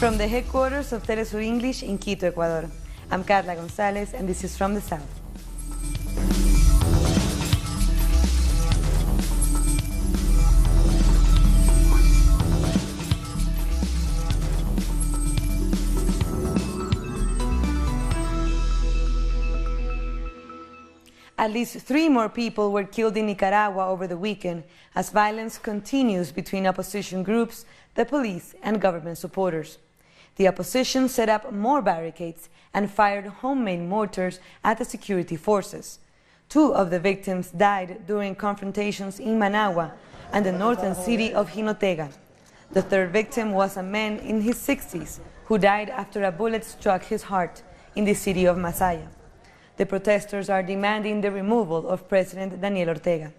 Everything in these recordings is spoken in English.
From the headquarters of Telesur English in Quito, Ecuador, I'm Carla Gonzalez, and this is From the South. At least 3 more people were killed in Nicaragua over the weekend as violence continues between opposition groups, the police, and government supporters. The opposition set up more barricades and fired homemade mortars at the security forces. 2 of the victims died during confrontations in Managua and the northern city of Jinotega. The 3rd victim was a man in his 60s who died after a bullet struck his heart in the city of Masaya. The protesters are demanding the removal of President Daniel Ortega.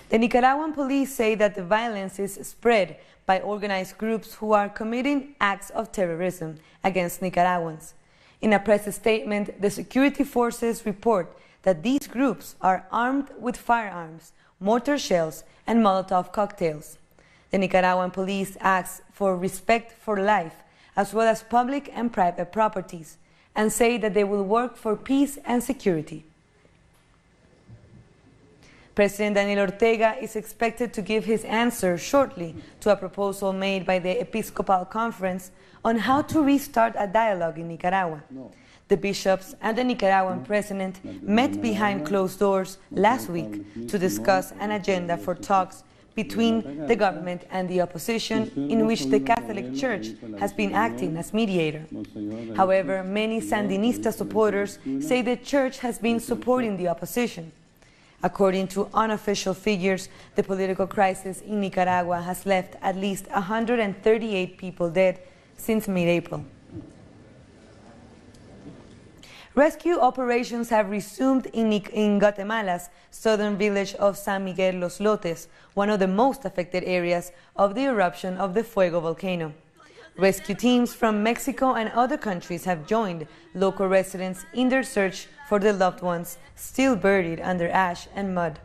The Nicaraguan police say that the violence is spread by organized groups who are committing acts of terrorism against Nicaraguans. In a press statement, the security forces report that these groups are armed with firearms, mortar shells, and Molotov cocktails. The Nicaraguan police asks for respect for life, as well as public and private properties, and say that they will work for peace and security. President Daniel Ortega is expected to give his answer shortly to a proposal made by the Episcopal Conference on how to restart a dialogue in Nicaragua. The bishops and the Nicaraguan president met behind closed doors last week to discuss an agenda for talks between the government and the opposition, in which the Catholic Church has been acting as mediator. However, many Sandinista supporters say the Church has been supporting the opposition. According to unofficial figures, the political crisis in Nicaragua has left at least 138 people dead since mid-April. Rescue operations have resumed in Guatemala's southern village of San Miguel Los Lotes, one of the most affected areas of the eruption of the Fuego volcano. Rescue teams from Mexico and other countries have joined local residents in their search for their loved ones still buried under ash and mud.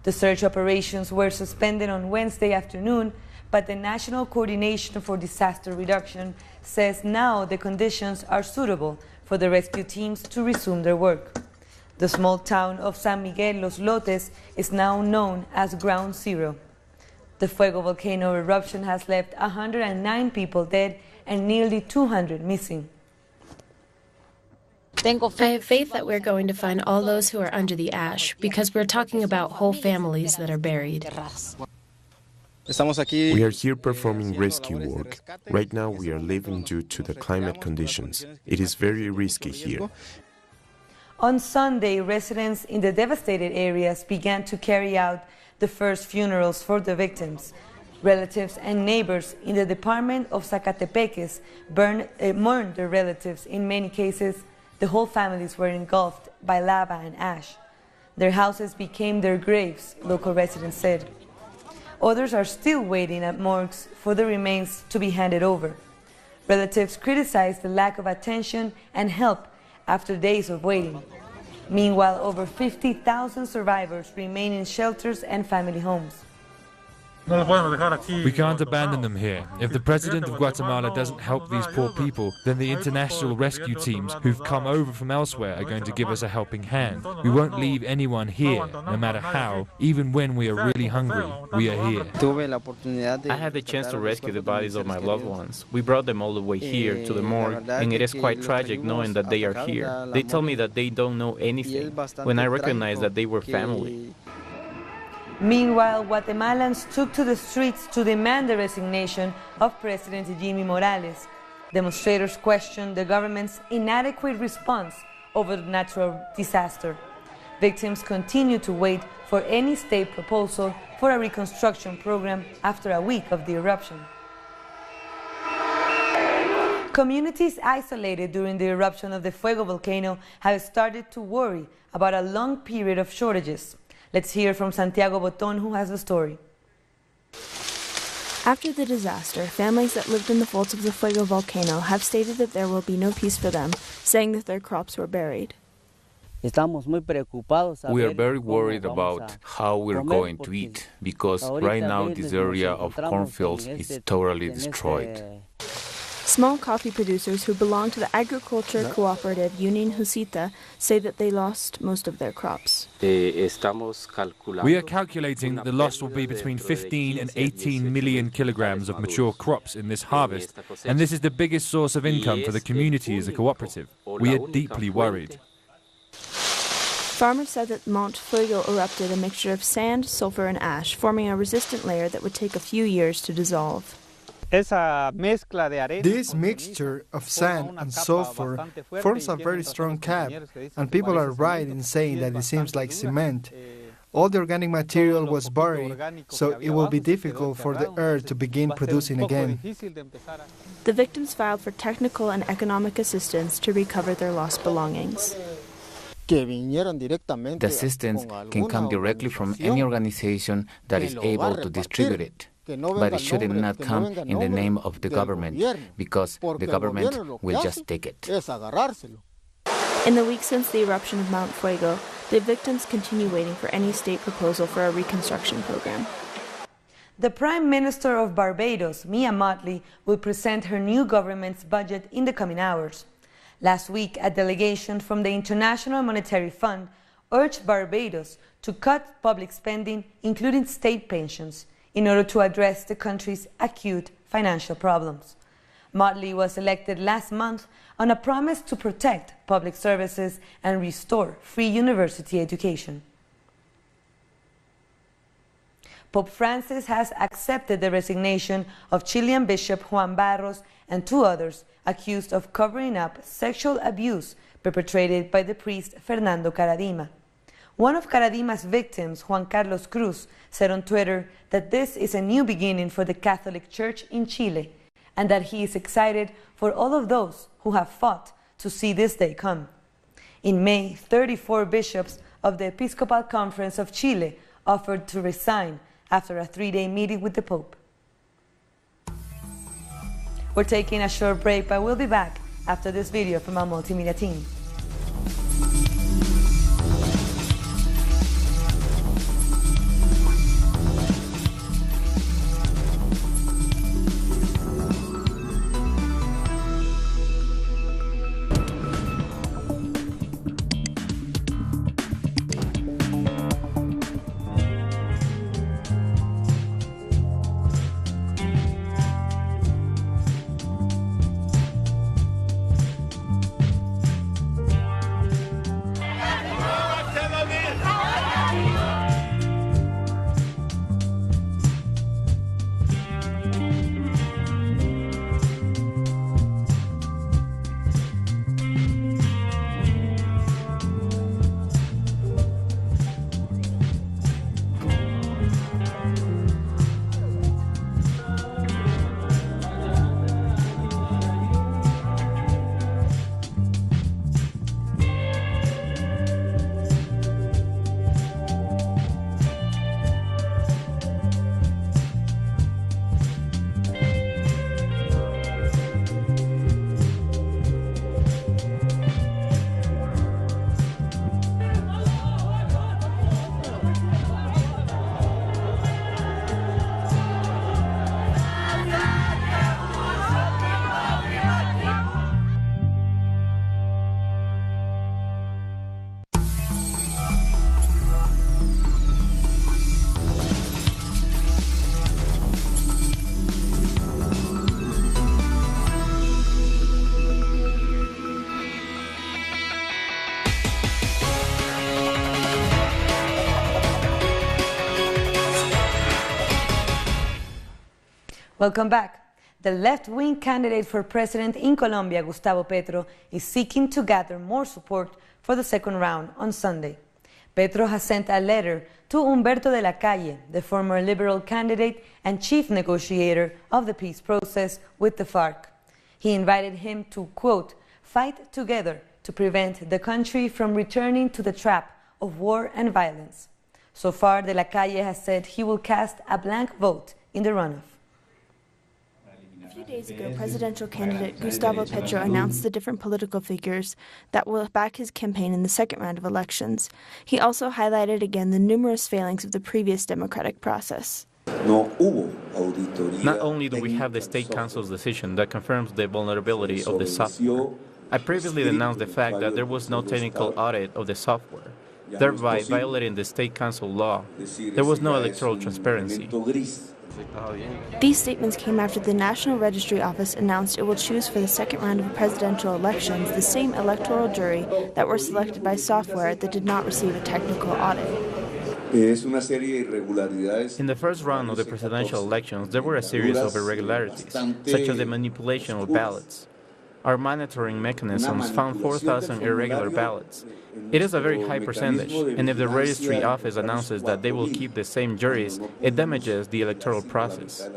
The search operations were suspended on Wednesday afternoon, but the National Coordination for Disaster Reduction says now the conditions are suitable for the rescue teams to resume their work. The small town of San Miguel Los Lotes is now known as Ground Zero. The Fuego volcano eruption has left 109 people dead and nearly 200 missing. I have faith that we're going to find all those who are under the ash, because we're talking about whole families that are buried. We are here performing rescue work. Right now we are leaving due to the climate conditions. It is very risky here. On Sunday, residents in the devastated areas began to carry out the first funerals for the victims. Relatives and neighbors in the department of Zacatepeques mourned their relatives. In many cases, the whole families were engulfed by lava and ash. Their houses became their graves, local residents said. Others are still waiting at morgues for the remains to be handed over. Relatives criticized the lack of attention and help after days of waiting. Meanwhile, over 50,000 survivors remain in shelters and family homes. We can't abandon them here. If the president of Guatemala doesn't help these poor people, then the international rescue teams who've come over from elsewhere are going to give us a helping hand. We won't leave anyone here, no matter how, even when we are really hungry. We are here. I had the chance to rescue the bodies of my loved ones. We brought them all the way here to the morgue, and it is quite tragic knowing that they are here. They tell me that they don't know anything, when I recognized that they were family. Meanwhile, Guatemalans took to the streets to demand the resignation of President Jimmy Morales. Demonstrators questioned the government's inadequate response over the natural disaster. Victims continue to wait for any state proposal for a reconstruction program after a week of the eruption. Communities isolated during the eruption of the Fuego volcano have started to worry about a long period of shortages. Let's hear from Santiago Boton, who has the story. After the disaster, families that lived in the folds of the Fuego volcano have stated that there will be no peace for them, saying that their crops were buried. We are very worried about how we're going to eat, because right now this area of cornfields is totally destroyed. Small coffee producers who belong to the agriculture cooperative Union Husita say that they lost most of their crops. We are calculating that the loss will be between 15 and 18 million kilograms of mature crops in this harvest, and this is the biggest source of income for the community as a cooperative. We are deeply worried. Farmers said that Mount Fuego erupted a mixture of sand, sulfur, and ash, forming a resistant layer that would take a few years to dissolve. This mixture of sand and sulfur forms a very strong cap, and people are right in saying that it seems like cement. All the organic material was buried, so it will be difficult for the earth to begin producing again. The victims filed for technical and economic assistance to recover their lost belongings. The assistance can come directly from any organization that is able to distribute it. But it should not come in the name of the government, because the government will just take it. In the weeks since the eruption of Mount Fuego, the victims continue waiting for any state proposal for a reconstruction program. The Prime Minister of Barbados, Mia Mottley, will present her new government's budget in the coming hours. Last week, a delegation from the International Monetary Fund urged Barbados to cut public spending, including state pensions, in order to address the country's acute financial problems. Mottley was elected last month on a promise to protect public services and restore free university education. Pope Francis has accepted the resignation of Chilean Bishop Juan Barros and 2 others accused of covering up sexual abuse perpetrated by the priest Fernando Caradima. One of Caradima's victims, Juan Carlos Cruz, said on Twitter that this is a new beginning for the Catholic Church in Chile, and that he is excited for all of those who have fought to see this day come. In May, 34 bishops of the Episcopal Conference of Chile offered to resign after a 3-day meeting with the Pope. We're taking a short break, but we'll be back after this video from our multimedia team. Welcome back. The left-wing candidate for president in Colombia, Gustavo Petro, is seeking to gather more support for the second round on Sunday. Petro has sent a letter to Humberto de la Calle, the former liberal candidate and chief negotiator of the peace process with the FARC. He invited him to, quote, fight together to prevent the country from returning to the trap of war and violence. So far, de la Calle has said he will cast a blank vote in the runoff. A few days ago, presidential candidate Gustavo Petro announced the different political figures that will back his campaign in the second round of elections. He also highlighted again the numerous failings of the previous democratic process. Not only do we have the State Council's decision that confirms the vulnerability of the software, I previously denounced the fact that there was no technical audit of the software, thereby violating the State Council law. There was no electoral transparency. These statements came after the National Registry Office announced it will choose for the second round of presidential elections the same electoral jury that were selected by software that did not receive a technical audit. In the first round of the presidential elections, there were a series of irregularities, such as the manipulation of ballots. Our monitoring mechanisms found 4,000 irregular ballots. It is a very high percentage, and if the registry office announces that they will keep the same juries, it damages the electoral process.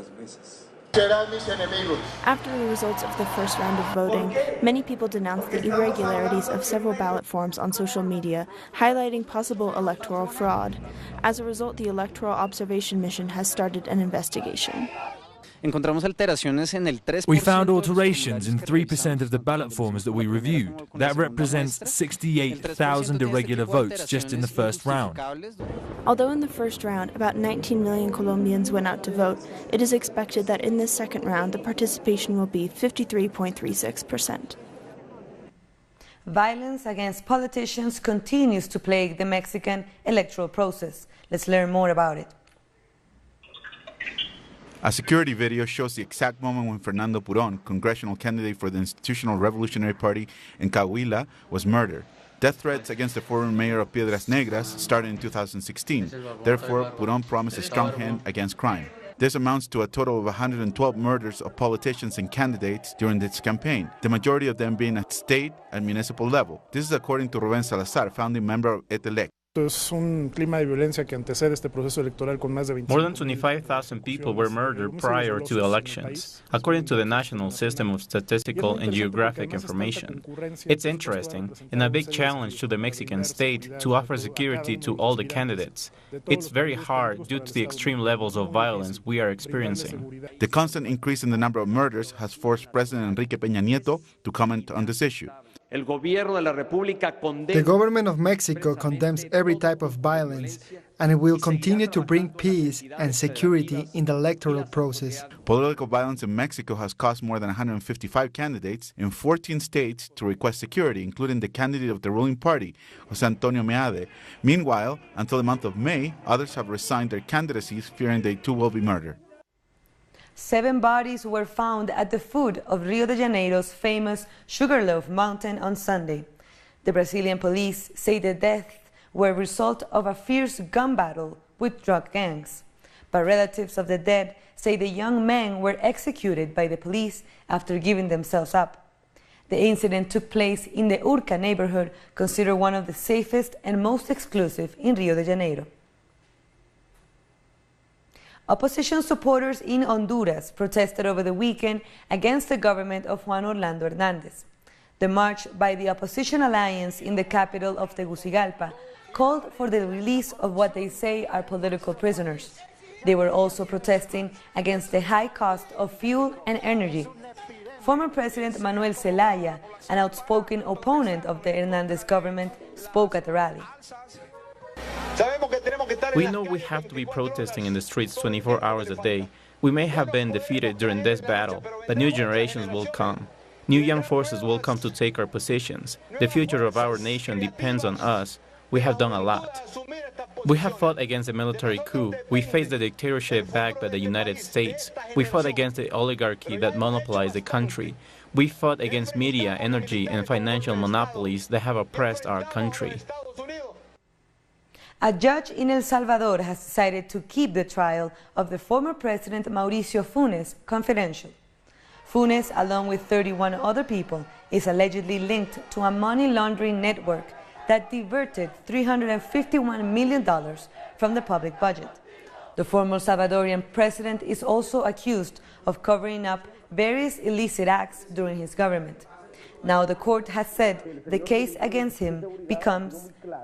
After the results of the first round of voting, many people denounced the irregularities of several ballot forms on social media, highlighting possible electoral fraud. As a result, the Electoral Observation Mission has started an investigation. We found alterations in 3% of the ballot forms that we reviewed. That represents 68,000 irregular votes just in the first round. Although in the first round, about 19 million Colombians went out to vote, it is expected that in this second round, the participation will be 53.36%. Violence against politicians continues to plague the Mexican electoral process. Let's learn more about it. A security video shows the exact moment when Fernando Purón, congressional candidate for the Institutional Revolutionary Party in Coahuila, was murdered. Death threats against the former mayor of Piedras Negras started in 2016. Therefore, Purón promised a strong hand against crime. This amounts to a total of 112 murders of politicians and candidates during this campaign, the majority of them being at state and municipal level. This is according to Rubén Salazar, founding member of ETELEC. More than 25,000 people were murdered prior to the elections, according to the National System of Statistical and Geographic Information. It's interesting and a big challenge to the Mexican state to offer security to all the candidates. It's very hard due to the extreme levels of violence we are experiencing. The constant increase in the number of murders has forced President Enrique Peña Nieto to comment on this issue. The government of Mexico condemns every type of violence, and it will continue to bring peace and security in the electoral process. Political violence in Mexico has caused more than 155 candidates in 14 states to request security, including the candidate of the ruling party, José Antonio Meade. Meanwhile, until the month of May, others have resigned their candidacies, fearing they too will be murdered. 7 bodies were found at the foot of Rio de Janeiro's famous Sugarloaf Mountain on Sunday. The Brazilian police say the deaths were a result of a fierce gun battle with drug gangs. But relatives of the dead say the young men were executed by the police after giving themselves up. The incident took place in the Urca neighborhood, considered one of the safest and most exclusive in Rio de Janeiro. Opposition supporters in Honduras protested over the weekend against the government of Juan Orlando Hernández. The march by the opposition alliance in the capital of Tegucigalpa called for the release of what they say are political prisoners. They were also protesting against the high cost of fuel and energy. Former President Manuel Zelaya, an outspoken opponent of the Hernández government, spoke at the rally. We know we have to be protesting in the streets 24 hours a day. We may have been defeated during this battle, but new generations will come. New young forces will come to take our positions. The future of our nation depends on us. We have done a lot. We have fought against the military coup. We faced the dictatorship backed by the United States. We fought against the oligarchy that monopolized the country. We fought against media, energy, and financial monopolies that have oppressed our country. A judge in El Salvador has decided to keep the trial of the former president Mauricio Funes confidential. Funes, along with 31 other people, is allegedly linked to a money laundering network that diverted $351 million from the public budget. The former Salvadorian president is also accused of covering up various illicit acts during his government. Now the court has said the case against him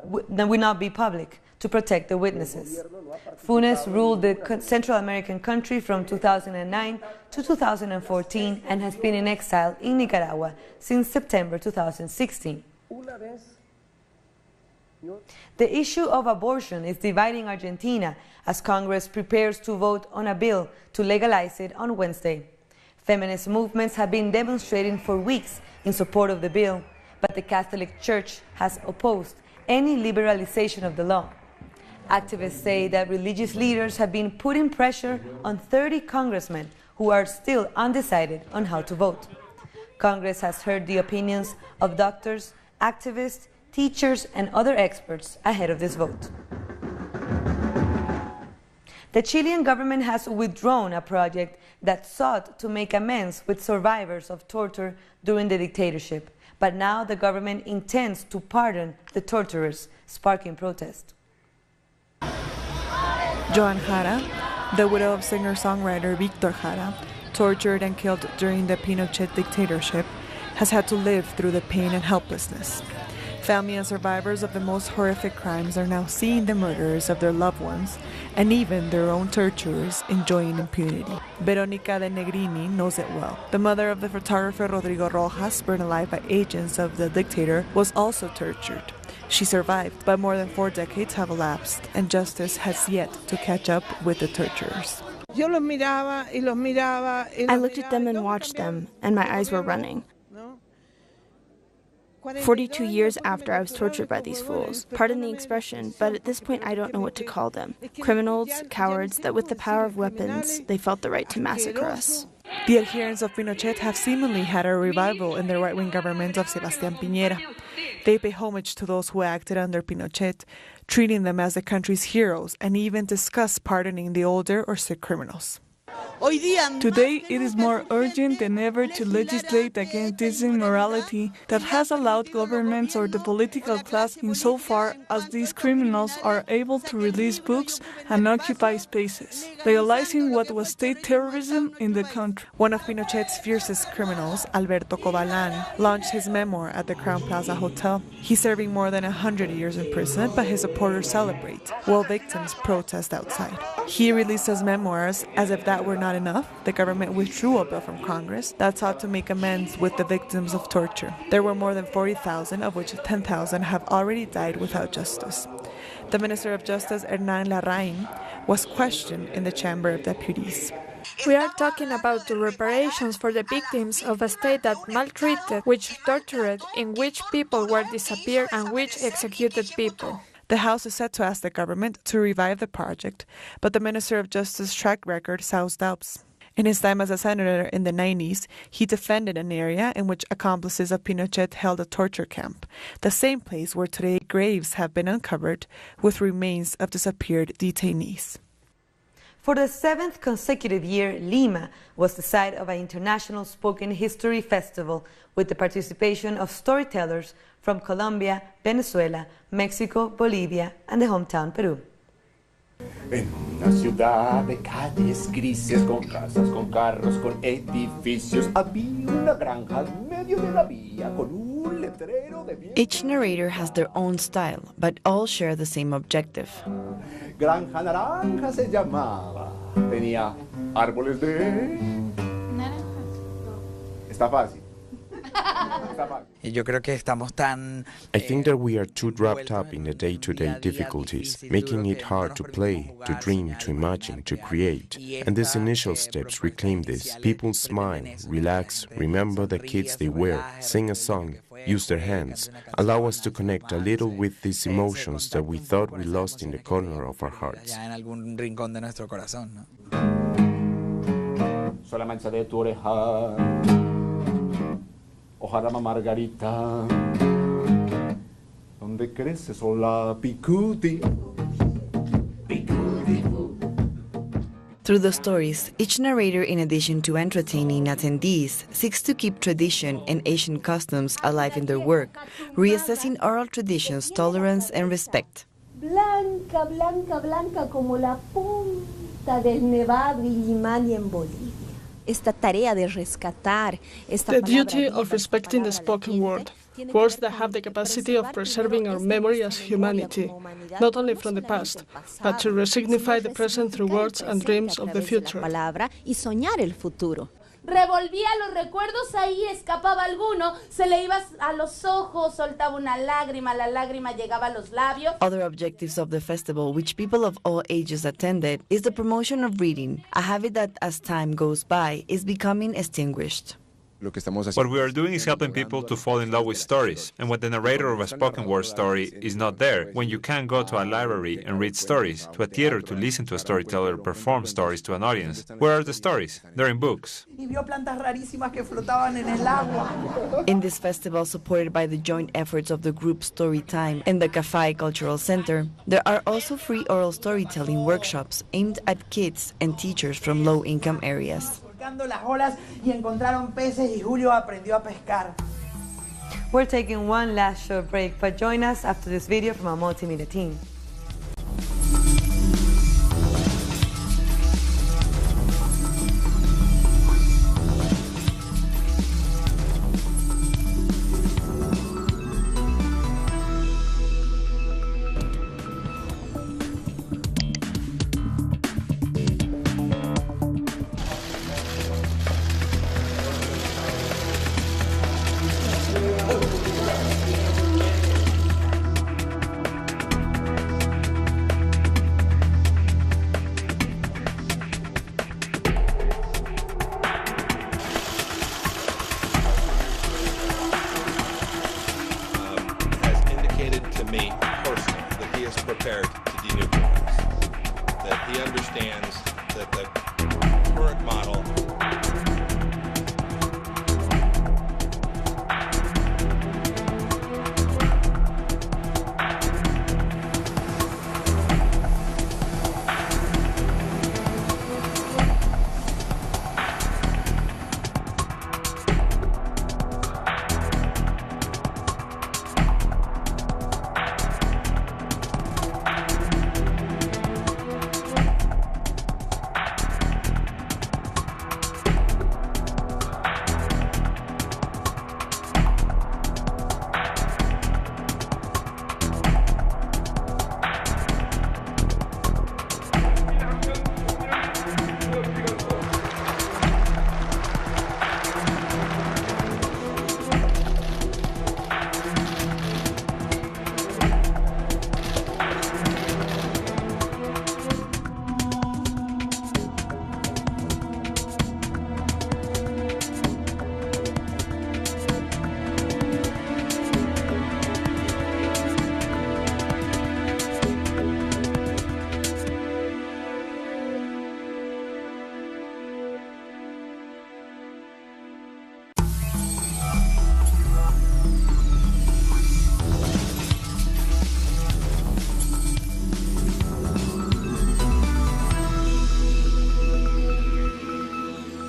will not be public to protect the witnesses. Funes ruled the Central American country from 2009 to 2014 and has been in exile in Nicaragua since September 2016. The issue of abortion is dividing Argentina as Congress prepares to vote on a bill to legalize it on Wednesday. Feminist movements have been demonstrating for weeks in support of the bill, but the Catholic Church has opposed any liberalization of the law. Activists say that religious leaders have been putting pressure on 30 congressmen who are still undecided on how to vote. Congress has heard the opinions of doctors, activists, teachers, and other experts ahead of this vote. The Chilean government has withdrawn a project that sought to make amends with survivors of torture during the dictatorship, but now the government intends to pardon the torturers, sparking protest. Joan Jara, the widow of singer-songwriter Víctor Jara, tortured and killed during the Pinochet dictatorship, has had to live through the pain and helplessness. Family and survivors of the most horrific crimes are now seeing the murderers of their loved ones and even their own torturers enjoying impunity. Veronica de Negrini knows it well. The mother of the photographer Rodrigo Rojas, burned alive by agents of the dictator, was also tortured. She survived, but more than 4 decades have elapsed, and justice has yet to catch up with the torturers. I looked at them and watched them, and my eyes were running. 42 years after I was tortured by these fools. Pardon the expression, but at this point I don't know what to call them. Criminals, cowards, that with the power of weapons, they felt the right to massacre us. The adherents of Pinochet have seemingly had a revival in the right-wing government of Sebastián Piñera. They pay homage to those who acted under Pinochet, treating them as the country's heroes, and even discuss pardoning the older or sick criminals. Today, it is more urgent than ever to legislate against this immorality that has allowed governments or the political class insofar as these criminals are able to release books and occupy spaces, legalizing what was state terrorism in the country. One of Pinochet's fiercest criminals, Alberto Cobalan, launched his memoir at the Crown Plaza Hotel. He's serving more than 100 years in prison, but his supporters celebrate, while victims protest outside. He released his memoirs as if that were not enough. The government withdrew a bill from Congress that sought to make amends with the victims of torture. There were more than 40,000, of which 10,000 have already died without justice. The Minister of Justice, Hernán Larraín, was questioned in the Chamber of Deputies. We are talking about the reparations for the victims of a state that maltreated, which tortured, in which people were disappeared, and which executed people. The House is set to ask the government to revive the project, but the Minister of Justice's track record sows doubts. In his time as a senator in the 90s, he defended an area in which accomplices of Pinochet held a torture camp, the same place where today graves have been uncovered with remains of disappeared detainees. For the 7th consecutive year, Lima was the site of an international spoken history festival with the participation of storytellers from Colombia, Venezuela, Mexico, Bolivia, and the hometown Peru. En una ciudad de calles grises, con casas, con carros, con edificios, había una granja en medio de la vía con un letrero de... Each narrator has their own style, but all share the same objective. Granja Naranja se llamaba. Tenía árboles de... Está fácil. I think that we are too wrapped up in the day-to-day difficulties, making it hard to play, to dream, to imagine, to create. And these initial steps reclaim this. People smile, relax, remember the kids they were, sing a song, use their hands, allow us to connect a little with these emotions that we thought we lost in the corner of our hearts. Sola mancha de tu oreja, hojarama margarita, donde crece sola picuti. Through the stories, each narrator, in addition to entertaining attendees, seeks to keep tradition and Asian customs alive in their work, reassessing oral traditions, tolerance, and respect. Blanca, blanca, blanca como la punta del Nevado y Limani en Bolivia. esta tarea de rescatar esta The duty of respecting the spoken word, words that have the capacity of preserving our memory as humanity, not only from the past, but to resignify the present through words and dreams of the future. Y soñar el futuro. Revolvía los recuerdos, ahí escapaba alguno, se le iba a los ojos, soltaba una lágrima, la lágrima llegaba a los labios. Other objectives of the festival, which people of all ages attended, is the promotion of reading, a habit that as time goes by is becoming extinguished. What we are doing is helping people to fall in love with stories, and when the narrator of a spoken word story is not there, when you can't go to a library and read stories, to a theater to listen to a storyteller perform stories to an audience, where are the stories? They're in books. In this festival, supported by the joint efforts of the group Storytime and the Café Cultural Center, there are also free oral storytelling workshops aimed at kids and teachers from low-income areas. We're taking one last short break, but join us after this video from our multimedia team.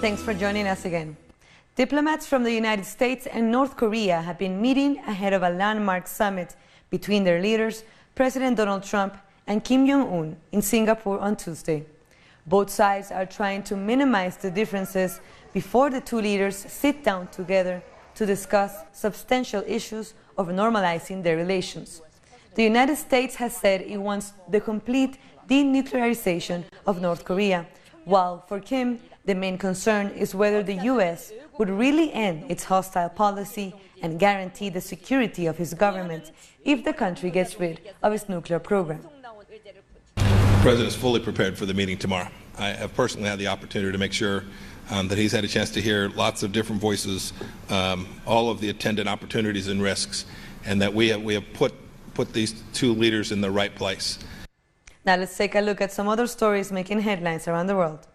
Thanks for joining us again. Diplomats from the United States and North Korea have been meeting ahead of a landmark summit between their leaders, President Donald Trump and Kim Jong-un, in Singapore on Tuesday. Both sides are trying to minimize the differences before the two leaders sit down together to discuss substantial issues of normalizing their relations. The United States has said it wants the complete denuclearization of North Korea, while for Kim, the main concern is whether the U.S. would really end its hostile policy and guarantee the security of his government if the country gets rid of its nuclear program. The President is fully prepared for the meeting tomorrow. I have personally had the opportunity to make sure that he's had a chance to hear lots of different voices, all of the attendant opportunities and risks, and that we have put these two leaders in the right place. Now let's take a look at some other stories making headlines around the world.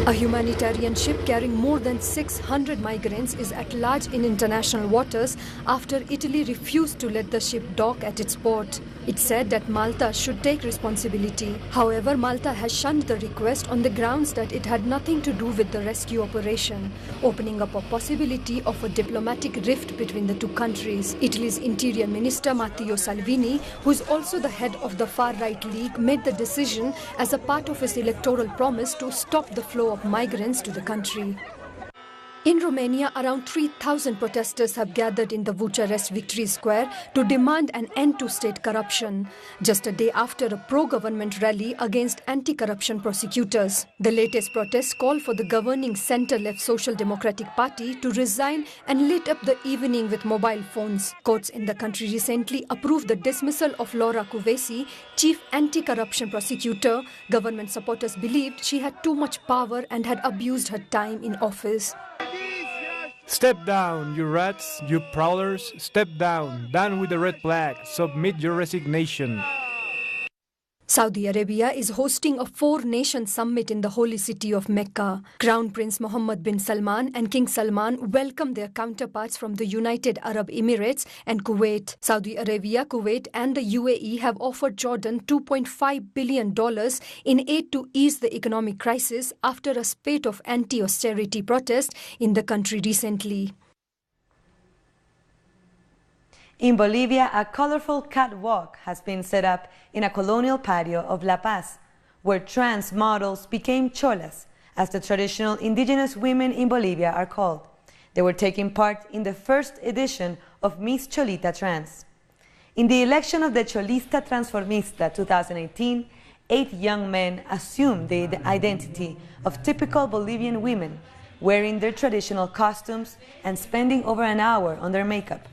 A humanitarian ship carrying more than 600 migrants is at large in international waters after Italy refused to let the ship dock at its port. It said that Malta should take responsibility. However, Malta has shunned the request on the grounds that it had nothing to do with the rescue operation, opening up a possibility of a diplomatic rift between the two countries. Italy's Interior Minister Matteo Salvini, who is also the head of the far-right League, made the decision as a part of his electoral promise to stop the flow of migrants to the country. In Romania, around 3,000 protesters have gathered in the Bucharest Victory Square to demand an end to state corruption, just a day after a pro-government rally against anti-corruption prosecutors. The latest protests call for the governing centre-left Social Democratic Party to resign and lit up the evening with mobile phones. Courts in the country recently approved the dismissal of Laura Kövesi, chief anti-corruption prosecutor. Government supporters believed she had too much power and had abused her time in office. Step down, you rats, you prowlers, step down, down with the red flag, submit your resignation. Saudi Arabia is hosting a four-nation summit in the holy city of Mecca. Crown Prince Mohammed bin Salman and King Salman welcome their counterparts from the United Arab Emirates and Kuwait. Saudi Arabia, Kuwait and the UAE have offered Jordan $2.5 billion in aid to ease the economic crisis after a spate of anti-austerity protests in the country recently. In Bolivia, a colorful catwalk has been set up in a colonial patio of La Paz, where trans models became cholas, as the traditional indigenous women in Bolivia are called. They were taking part in the first edition of Miss Cholita Trans. In the election of the Cholista Transformista 2018, 8 young men assumed the identity of typical Bolivian women, wearing their traditional costumes and spending over an hour on their makeup.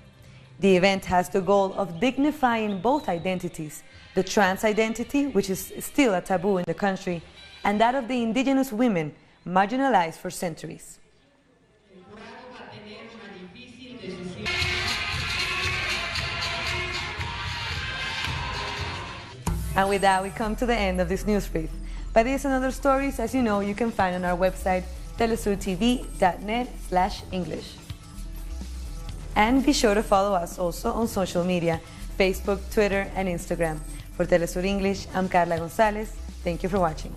The event has the goal of dignifying both identities, the trans identity, which is still a taboo in the country, and that of the indigenous women, marginalized for centuries. And with that, we come to the end of this news brief. But this and other stories, as you know, you can find on our website, telesurtv.net/English. And be sure to follow us also on social media, Facebook, Twitter, and Instagram. For Telesur English, I'm Carla Gonzalez. Thank you for watching.